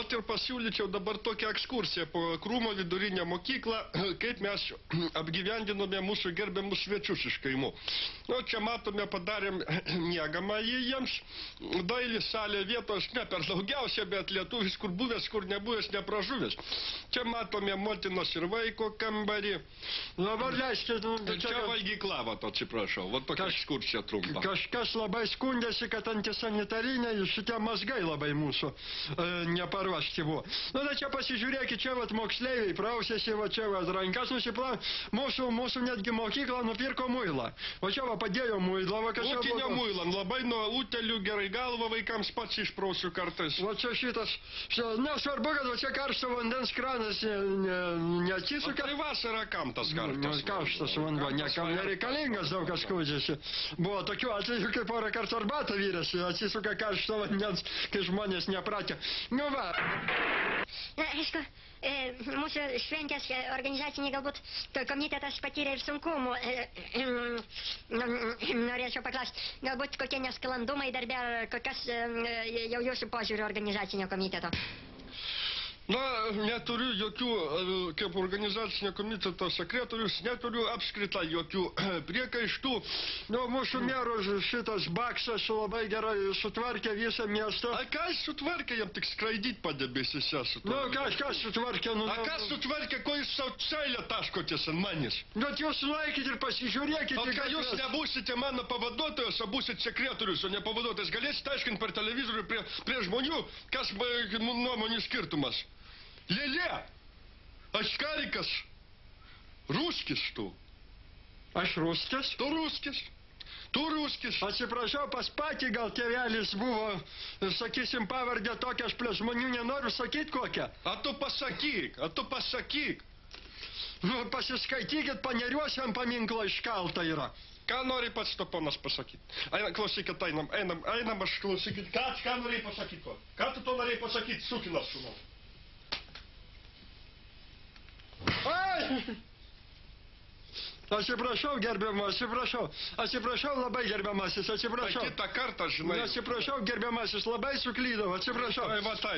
vat ir pasiūlyčiau dabar tokią ekskursiją po Krūmo vidurinę mokyklą, kaip mes apgyvendinome mūsų gerbiamus svečius iš kaimų. Nu, čia matome, padarėm miegamą jiems, daili salė vietos ne per daugiausia, bet lietuvis, kur buvęs, kur nebuvęs, nepražuvęs. Čia matome motinos ir vaiko kambarį. Dabar leiskit... Čia valgykla, vat atsiprašau, vat tokia ekskursija trumpa. Kažkas labai skundėsi, kad antisanitariniai šitie mazgai labai mūsų neparuošti buvo. Nu, tai čia pasižiūrėkit, čia vat moksleiviai prausėsi, va čia vat rankas nusiplavė. Mūsų netgi mokykla nupirko muilą. Va čia va padėjo muilą. Ūkinio muilą, labai nuo utelių gerai galva vaikams pats išprausiu kartais. Va čia šitas, nesvarbu, kad va čia karšto vandens kranas neatsisuka. Tai vasara kam tas karštas? Karštas vanduo, niekam nereikalingas, daug kas skundžiasi. Buvo tokių atvejų, kai porą kartų arbatą vyrėsi, atsisuka karšto vandens, kai žmonės nepratė. Nu va. Na, aišku, mūsų šventės organizaciniai galbūt komitetas patyrė ir sunkumų. Norėčiau paklausti, galbūt kokie nesklandumai darbe, ar kokias jau jūsų požiūrių organizacinio komiteto? Na, neturiu jokių, kaip organizacinio komiteto sekretorius, neturiu apskritai jokių priekaištų. Nu, mūsų mero šitas Baksas labai gerai sutvarkė visą miestą. A ką jis sutvarkė, jam tik skraidyt padebėsise sutvarkė. Nu, kas sutvarkė? Nu, a kas sutvarkė, ko jūs savo seilę taškotės ant manęs? Bet jūs nueikit ir pasižiūrėkit. O ką jūs nebūsite mano pavaduotojas, o būsit sekretorius, o ne pavaduotojas, galėsite aiškinti per televizorių prie žmonių, kas nuomonių skirtumas. Lelė, aš karikas, ruskis tu. Aš ruskis? Tu ruskis. Tu ruskis. Atsiprašau, pas patį gal tėvelis buvo, sakysim, pavardę tokią, aš prie žmonių nenoriu sakyti kokią. A tu pasakyk. Nu, pasiskaitykit, Paneriuose ant paminklo iškalta yra. Ką nori pats to ponas pasakyti? Klausykit, einam, aš klausykit. Ką norėjai pasakyti? Ką tu to norėjai pasakyti, sukinas sūnau? Ai! Atsiprašau, gerbiamas, atsiprašau labai, gerbiamasis, atsiprašau. Tai kitą kartą, žinai. Atsiprašau, gerbiamasis, labai suklydau, atsiprašau.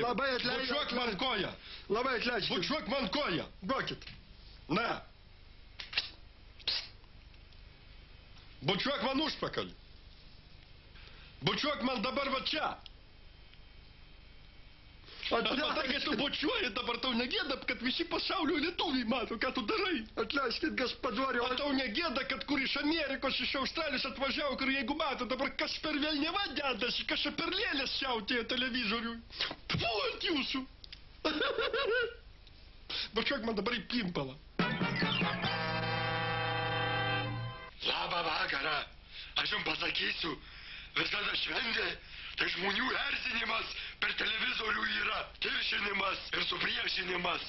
Labai atleidžiu. Bučiuok man koją. Labai atleidžiu. Bučiuok man koją. Duokit. Na. Bučiuok man užpakalį. Bučiuok man dabar va čia. Kai tu bučiuoji, dabar tau negėda, kad visi pasaulio lietuviai mato, ką tu darai. Atleiskit, gaspadoriau. O tau negėda, kad kur iš Amerikos, iš Australijos atvažiavo, kur jeigu mato, dabar kas per velniava dedasi, kas čia per lėlės siautėja televizoriui. Pfu ant jūsų. Bučiuok man dabar į pimpalą. Labą vakarą. Aš jums pasakysiu, visada šventė. Tai žmonių erzinimas per televizorių yra kiršinimas ir supriešinimas.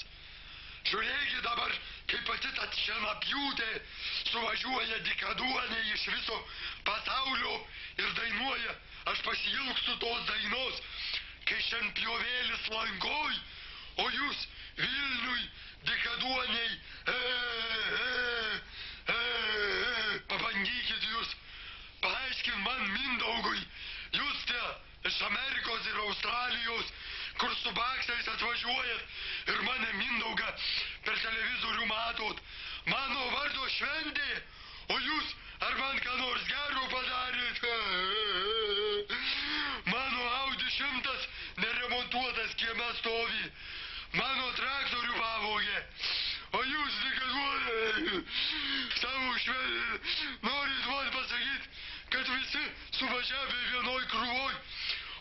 Žiūrėkit dabar, kaip pati ta šienapjūtė suvažiuoja dykaduoniai iš viso pasaulio ir dainuoja. Aš pasiilgstu tos dainos, kai šienpjovėlis lankoj, o jūs Vilniui dykaduoniai. Pabandykit jūs, paaiškint man Mindaugui. Jūs tie iš Amerikos ir Australijos, kur su baksais atvažiuojat ir mane Mindaugą per televizorių matot. Mano vardo šventė, o jūs ar man ką nors gero padarėt? Mano Audi 100 neremontuotas kieme stovi. Mano traktorių pavogė. O jūs dykaduoniai savo šventę norit man pasakyti, kad visi suvažiavę vienoj krūvoj.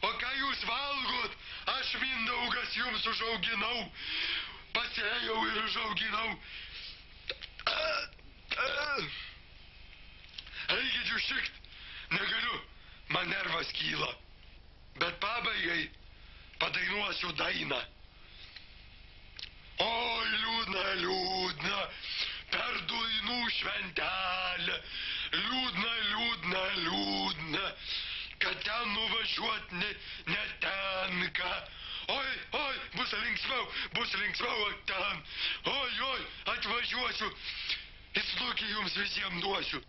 O ką jūs valgot? Aš Mindaugas jums užauginau. Pasėjau ir užauginau. Eikit jūs šikt. Negaliu. Man nervas kyla. Bet pabaigai padainuosiu dainą. Oi, liūdna, liūdna, per dainų šventelę. Liūdna, liūdna, liūdna, kad ten nuvažiuot netenka. Oi, bus linksmiau ten. Oi, atvažiuosiu, į snukį jums visiems duosiu.